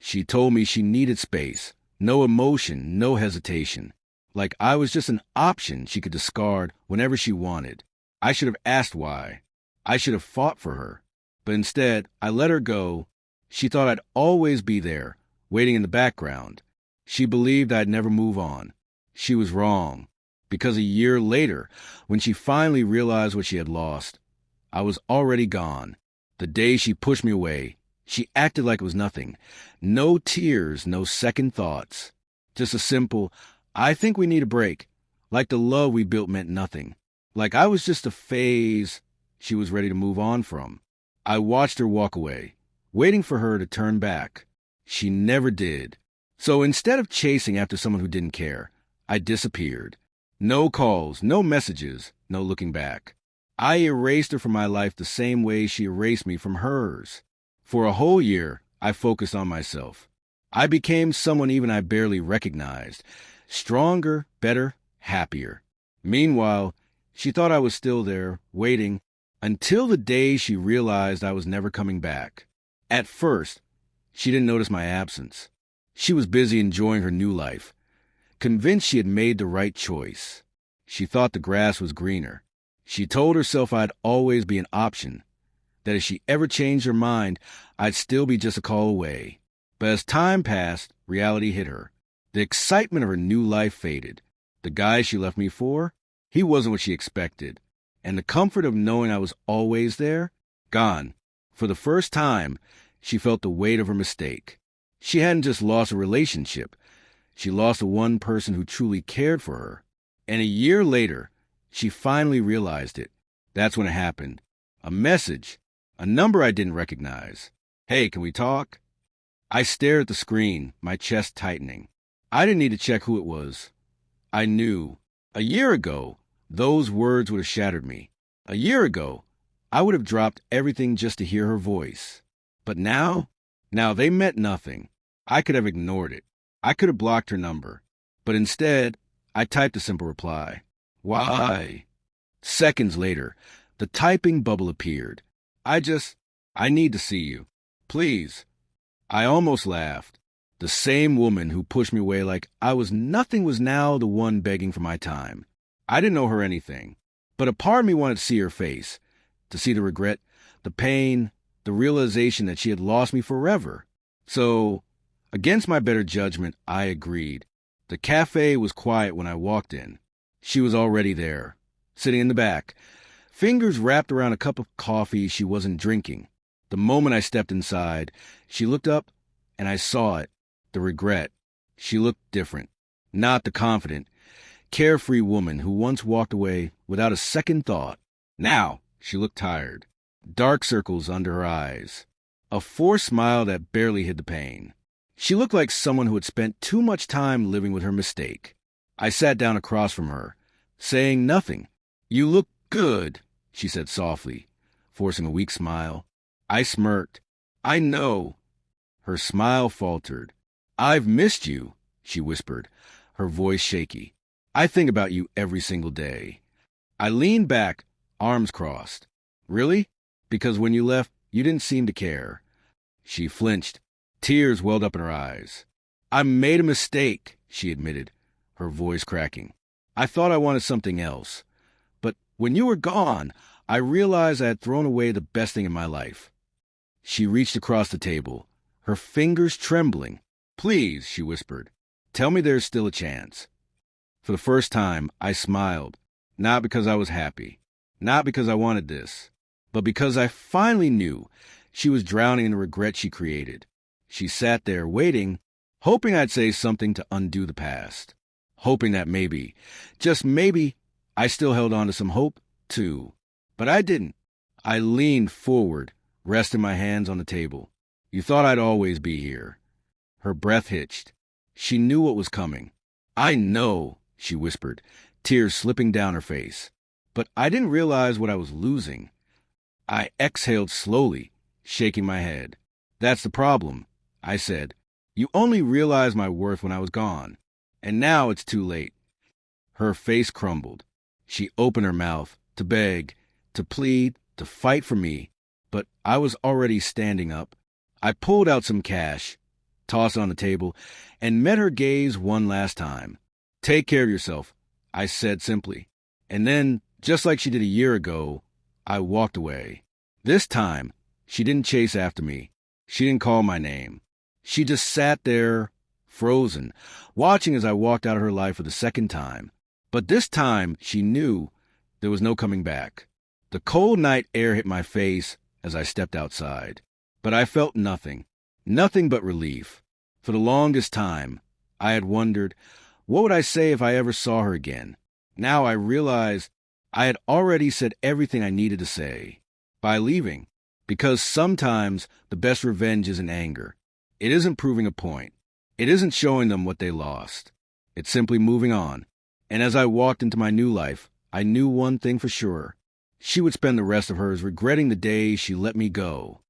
She told me she needed space, no emotion, no hesitation. Like I was just an option she could discard whenever she wanted. I should have asked why. I should have fought for her. But instead, I let her go. She thought I'd always be there, waiting in the background. She believed I'd never move on. She was wrong. Because a year later, when she finally realized what she had lost, I was already gone. The day she pushed me away, she acted like it was nothing. No tears, no second thoughts. Just a simple, I think we need a break. Like the love we built meant nothing. Like I was just a phase she was ready to move on from. I watched her walk away, waiting for her to turn back. She never did. So instead of chasing after someone who didn't care, I disappeared. No calls, no messages, no looking back. I erased her from my life the same way she erased me from hers. For a whole year, I focused on myself. I became someone even I barely recognized. Stronger, better, happier. Meanwhile, she thought I was still there, waiting, until the day she realized I was never coming back. At first, she didn't notice my absence. She was busy enjoying her new life, convinced she had made the right choice. She thought the grass was greener. She told herself I'd always be an option, that if she ever changed her mind, I'd still be just a call away. But as time passed, reality hit her. The excitement of her new life faded. The guy she left me for, he wasn't what she expected. And the comfort of knowing I was always there, gone. For the first time, she felt the weight of her mistake. She hadn't just lost a relationship. She lost the one person who truly cared for her. And a year later, she finally realized it. That's when it happened. A message. A number I didn't recognize. Hey, can we talk? I stared at the screen, my chest tightening. I didn't need to check who it was. I knew. A year ago, those words would have shattered me. A year ago, I would have dropped everything just to hear her voice. But now they meant nothing. I could have ignored it. I could have blocked her number. But instead, I typed a simple reply. Why? Seconds later, the typing bubble appeared. I need to see you. Please. I almost laughed. The same woman who pushed me away like I was nothing was now the one begging for my time. I didn't know her anything, but a part of me wanted to see her face, to see the regret, the pain, the realization that she had lost me forever. So, against my better judgment, I agreed. The cafe was quiet when I walked in. She was already there, sitting in the back, fingers wrapped around a cup of coffee she wasn't drinking. The moment I stepped inside, she looked up, and I saw it, the regret. She looked different, not the confident, carefree woman who once walked away without a second thought. Now, she looked tired, dark circles under her eyes, a forced smile that barely hid the pain. She looked like someone who had spent too much time living with her mistake. I sat down across from her, saying nothing. You look good, she said softly, forcing a weak smile. I smirked. I know. Her smile faltered. I've missed you, she whispered, her voice shaky. I think about you every single day. I leaned back, arms crossed. Really? Because when you left, you didn't seem to care. She flinched. Tears welled up in her eyes. I made a mistake, she admitted, her voice cracking. I thought I wanted something else. But when you were gone, I realized I had thrown away the best thing in my life. She reached across the table, her fingers trembling. Please, she whispered, tell me there's still a chance. For the first time, I smiled, not because I was happy, not because I wanted this, but because I finally knew she was drowning in the regret she created. She sat there waiting, hoping I'd say something to undo the past, hoping that maybe, just maybe, I still held on to some hope, too. But I didn't. I leaned forward, resting my hands on the table. You thought I'd always be here. Her breath hitched. She knew what was coming. I know, she whispered, tears slipping down her face. But I didn't realize what I was losing. I exhaled slowly, shaking my head. That's the problem, I said. You only realized my worth when I was gone. And now it's too late. Her face crumbled. She opened her mouth to beg, to plead, to fight for me. But I was already standing up. I pulled out some cash. tossed it on the table, and met her gaze one last time. "Take care of yourself," I said simply. And then, just like she did a year ago, I walked away. This time, she didn't chase after me. She didn't call my name. She just sat there, frozen, watching as I walked out of her life for the second time. But this time, she knew there was no coming back. The cold night air hit my face as I stepped outside. But I felt nothing but relief. For the longest time, I had wondered, what would I say if I ever saw her again? Now I realized I had already said everything I needed to say by leaving, because sometimes the best revenge isn't anger. It isn't proving a point. It isn't showing them what they lost. It's simply moving on. And as I walked into my new life, I knew one thing for sure. She would spend the rest of hers regretting the day she let me go.